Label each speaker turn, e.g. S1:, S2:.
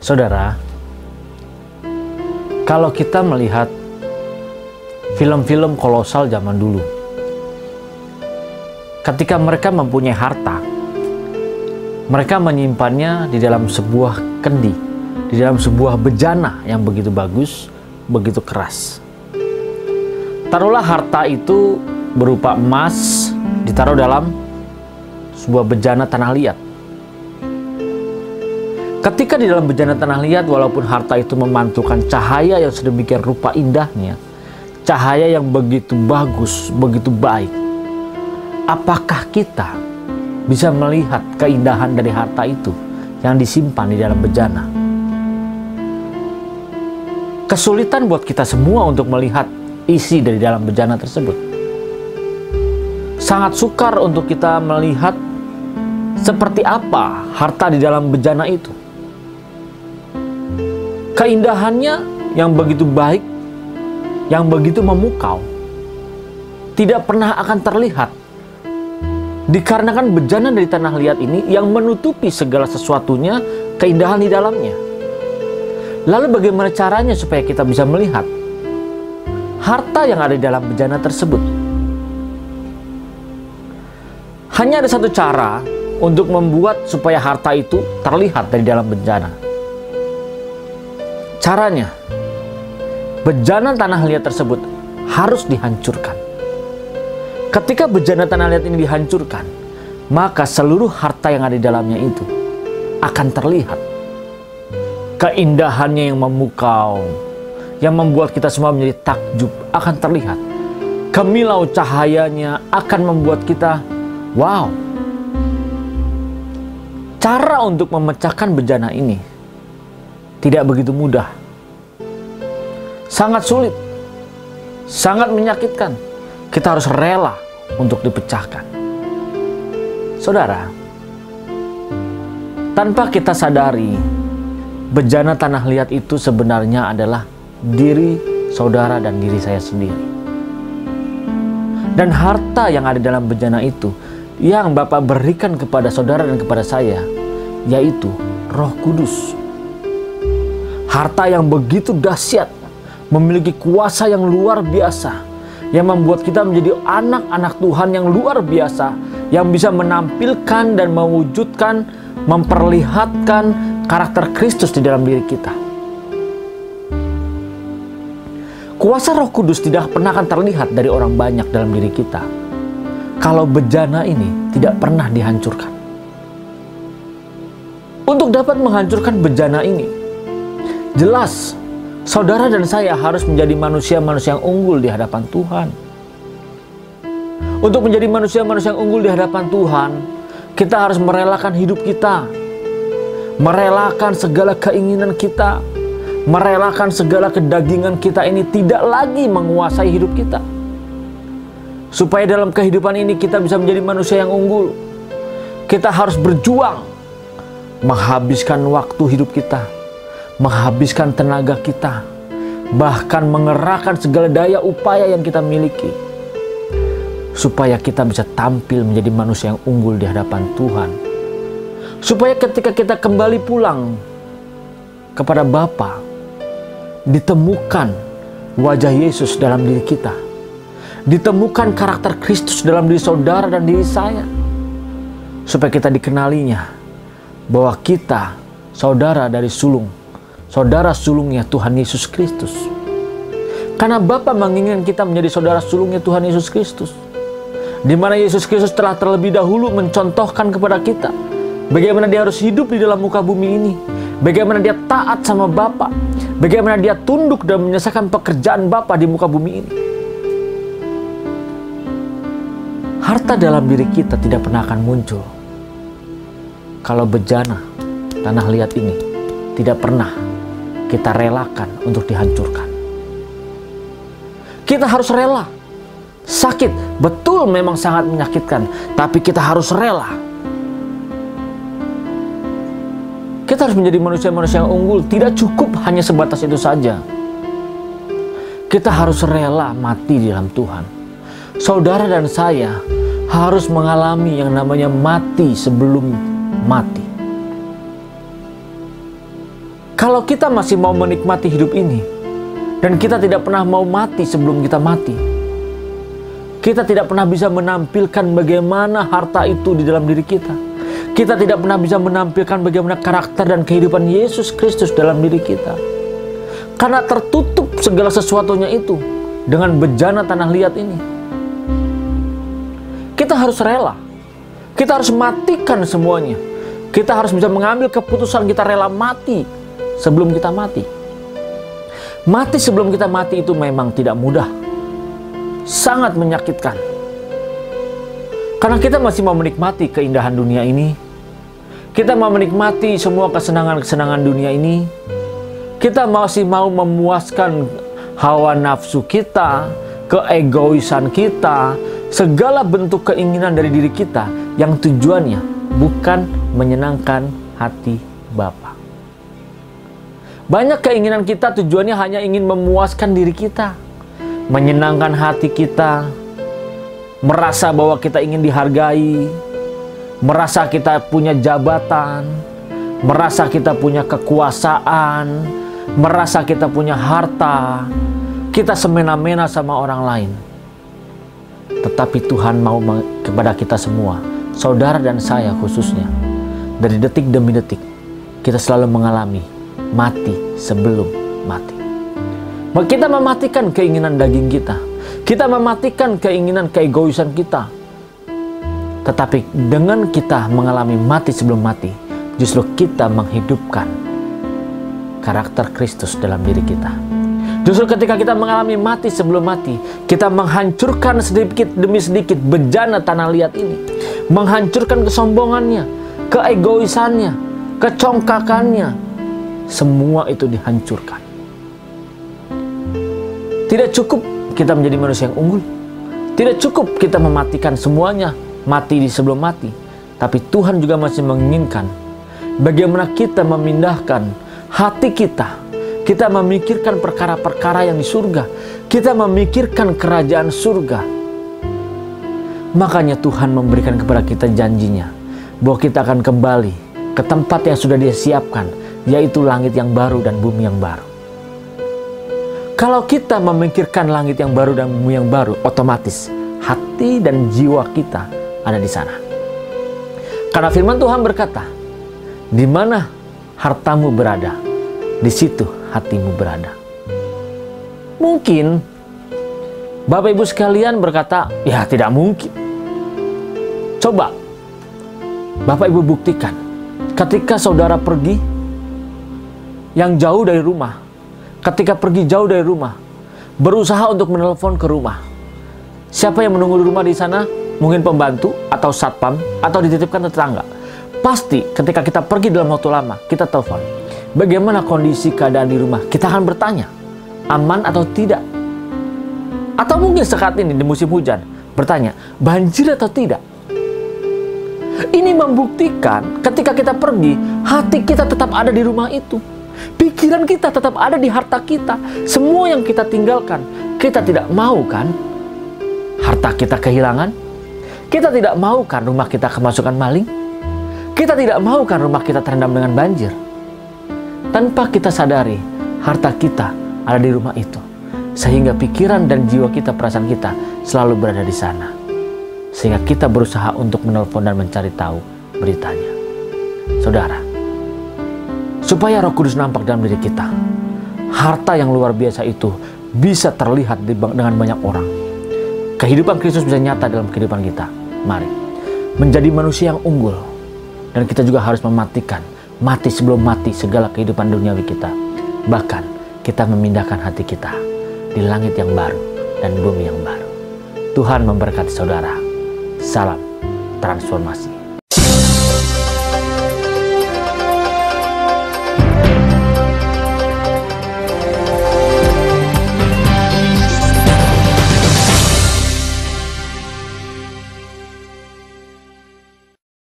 S1: Saudara, kalau kita melihat film-film kolosal zaman dulu, ketika mereka mempunyai harta, mereka menyimpannya di dalam sebuah kendi, di dalam sebuah bejana yang begitu bagus, begitu keras. Taruhlah harta itu berupa emas, ditaruh dalam sebuah bejana tanah liat. Ketika di dalam bejana tanah liat, walaupun harta itu memantulkan cahaya yang sedemikian rupa indahnya, cahaya yang begitu bagus, begitu baik, apakah kita bisa melihat keindahan dari harta itu yang disimpan di dalam bejana? Kesulitan buat kita semua untuk melihat isi dari dalam bejana tersebut. Sangat sukar untuk kita melihat seperti apa harta di dalam bejana itu. Keindahannya yang begitu baik, yang begitu memukau, tidak pernah akan terlihat, dikarenakan bejana dari tanah liat ini yang menutupi segala sesuatunya, keindahan di dalamnya. Lalu bagaimana caranya supaya kita bisa melihat harta yang ada di dalam bejana tersebut? Hanya ada satu cara untuk membuat supaya harta itu terlihat dari dalam bejana. Caranya, bejana tanah liat tersebut harus dihancurkan. Ketika bejana tanah liat ini dihancurkan, maka seluruh harta yang ada di dalamnya itu akan terlihat. Keindahannya yang memukau, yang membuat kita semua menjadi takjub, akan terlihat. Kemilau cahayanya akan membuat kita wow. Cara untuk memecahkan bejana ini tidak begitu mudah. Sangat sulit, sangat menyakitkan. Kita harus rela untuk dipecahkan. Saudara, tanpa kita sadari, bejana tanah liat itu sebenarnya adalah diri saudara dan diri saya sendiri. Dan harta yang ada dalam bejana itu yang Bapak berikan kepada saudara dan kepada saya, yaitu Roh Kudus. Harta yang begitu dahsyat, memiliki kuasa yang luar biasa, yang membuat kita menjadi anak-anak Tuhan yang luar biasa, yang bisa menampilkan dan mewujudkan, memperlihatkan karakter Kristus di dalam diri kita. Kuasa Roh Kudus tidak pernah akan terlihat dari orang banyak dalam diri kita kalau bejana ini tidak pernah dihancurkan. Untuk dapat menghancurkan bejana ini, jelas saudara dan saya harus menjadi manusia-manusia yang unggul di hadapan Tuhan. Untuk menjadi manusia-manusia yang unggul di hadapan Tuhan, kita harus merelakan hidup kita, merelakan segala keinginan kita, merelakan segala kedagingan kita ini tidak lagi menguasai hidup kita. Supaya dalam kehidupan ini kita bisa menjadi manusia yang unggul, kita harus berjuang, menghabiskan waktu hidup kita, menghabiskan tenaga kita, bahkan mengerahkan segala daya upaya yang kita miliki, supaya kita bisa tampil menjadi manusia yang unggul di hadapan Tuhan. Supaya ketika kita kembali pulang kepada Bapa, ditemukan wajah Yesus dalam diri kita, ditemukan karakter Kristus dalam diri saudara dan diri saya, supaya kita dikenalinya bahwa kita saudara dari sulung, saudara sulungnya Tuhan Yesus Kristus. Karena Bapa menginginkan kita menjadi saudara sulungnya Tuhan Yesus Kristus, di mana Yesus Kristus telah terlebih dahulu mencontohkan kepada kita bagaimana dia harus hidup di dalam muka bumi ini, bagaimana dia taat sama Bapa, bagaimana dia tunduk dan menyelesaikan pekerjaan Bapa di muka bumi ini. Harta dalam diri kita tidak pernah akan muncul kalau bejana tanah liat ini tidak pernah kita relakan untuk dihancurkan. Kita harus rela. Sakit, betul, memang sangat menyakitkan, tapi kita harus rela. Kita harus menjadi manusia-manusia yang unggul. Tidak cukup hanya sebatas itu saja. Kita harus rela mati di dalam Tuhan. Saudara dan saya harus mengalami yang namanya mati sebelum mati. Kalau kita masih mau menikmati hidup ini, dan kita tidak pernah mau mati sebelum kita mati, kita tidak pernah bisa menampilkan bagaimana harta itu di dalam diri kita. Kita tidak pernah bisa menampilkan bagaimana karakter dan kehidupan Yesus Kristus dalam diri kita. Karena tertutup segala sesuatunya itu dengan bejana tanah liat ini. Kita harus rela. Kita harus matikan semuanya. Kita harus bisa mengambil keputusan kita rela mati sebelum kita mati. Mati sebelum kita mati itu memang tidak mudah. Sangat menyakitkan. Karena kita masih mau menikmati keindahan dunia ini. Kita mau menikmati semua kesenangan-kesenangan dunia ini. Kita masih mau memuaskan hawa nafsu kita, keegoisan kita, segala bentuk keinginan dari diri kita yang tujuannya bukan menyenangkan hati Bapa. Banyak keinginan kita tujuannya hanya ingin memuaskan diri kita, menyenangkan hati kita, merasa bahwa kita ingin dihargai, merasa kita punya jabatan, merasa kita punya kekuasaan, merasa kita punya harta, kita semena-mena sama orang lain. Tetapi Tuhan mau kepada kita semua, saudara dan saya khususnya, dari detik demi detik, kita selalu mengalami mati sebelum mati. Kita mematikan keinginan daging kita, kita mematikan keinginan keegoisan kita. Tetapi dengan kita mengalami mati sebelum mati, justru kita menghidupkan karakter Kristus dalam diri kita. Justru ketika kita mengalami mati sebelum mati, kita menghancurkan sedikit demi sedikit bejana tanah liat ini. Menghancurkan kesombongannya, keegoisannya, kecongkakannya. Semua itu dihancurkan. Tidak cukup kita menjadi manusia yang unggul. Tidak cukup kita mematikan semuanya, mati di sebelum mati. Tapi Tuhan juga masih menginginkan bagaimana kita memindahkan hati kita. Kita memikirkan perkara-perkara yang di surga. Kita memikirkan kerajaan surga. Makanya Tuhan memberikan kepada kita janjinya bahwa kita akan kembali ke tempat yang sudah Dia siapkan, yaitu langit yang baru dan bumi yang baru. Kalau kita memikirkan langit yang baru dan bumi yang baru, otomatis hati dan jiwa kita ada di sana. Karena firman Tuhan berkata, di mana hartamu berada, di situ hatimu berada. Mungkin Bapak Ibu sekalian berkata, ya tidak mungkin. Coba Bapak Ibu buktikan, ketika saudara pergi yang jauh dari rumah, ketika pergi jauh dari rumah, berusaha untuk menelpon ke rumah, siapa yang menunggu di rumah di sana? Mungkin pembantu atau satpam atau dititipkan tetangga. Pasti ketika kita pergi dalam waktu lama, kita telepon, bagaimana kondisi keadaan di rumah? Kita akan bertanya, aman atau tidak? Atau mungkin saat ini di musim hujan, bertanya, banjir atau tidak? Ini membuktikan ketika kita pergi, hati kita tetap ada di rumah itu. Pikiran kita tetap ada di harta kita. Semua yang kita tinggalkan, kita tidak mau kan harta kita kehilangan? Kita tidak mau kan rumah kita kemasukan maling? Kita tidak mau kan rumah kita terendam dengan banjir? Tanpa kita sadari, harta kita ada di rumah itu. Sehingga pikiran dan jiwa kita, perasaan kita selalu berada di sana. Sehingga kita berusaha untuk menelpon dan mencari tahu beritanya. Saudara, supaya Roh Kudus nampak dalam diri kita, harta yang luar biasa itu bisa terlihat dengan banyak orang. Kehidupan Kristus bisa nyata dalam kehidupan kita. Mari menjadi manusia yang unggul. Dan kita juga harus mematikan, mati sebelum mati segala kehidupan duniawi kita. Bahkan kita memindahkan hati kita di langit yang baru dan bumi yang baru. Tuhan memberkati saudara. Salam transformasi.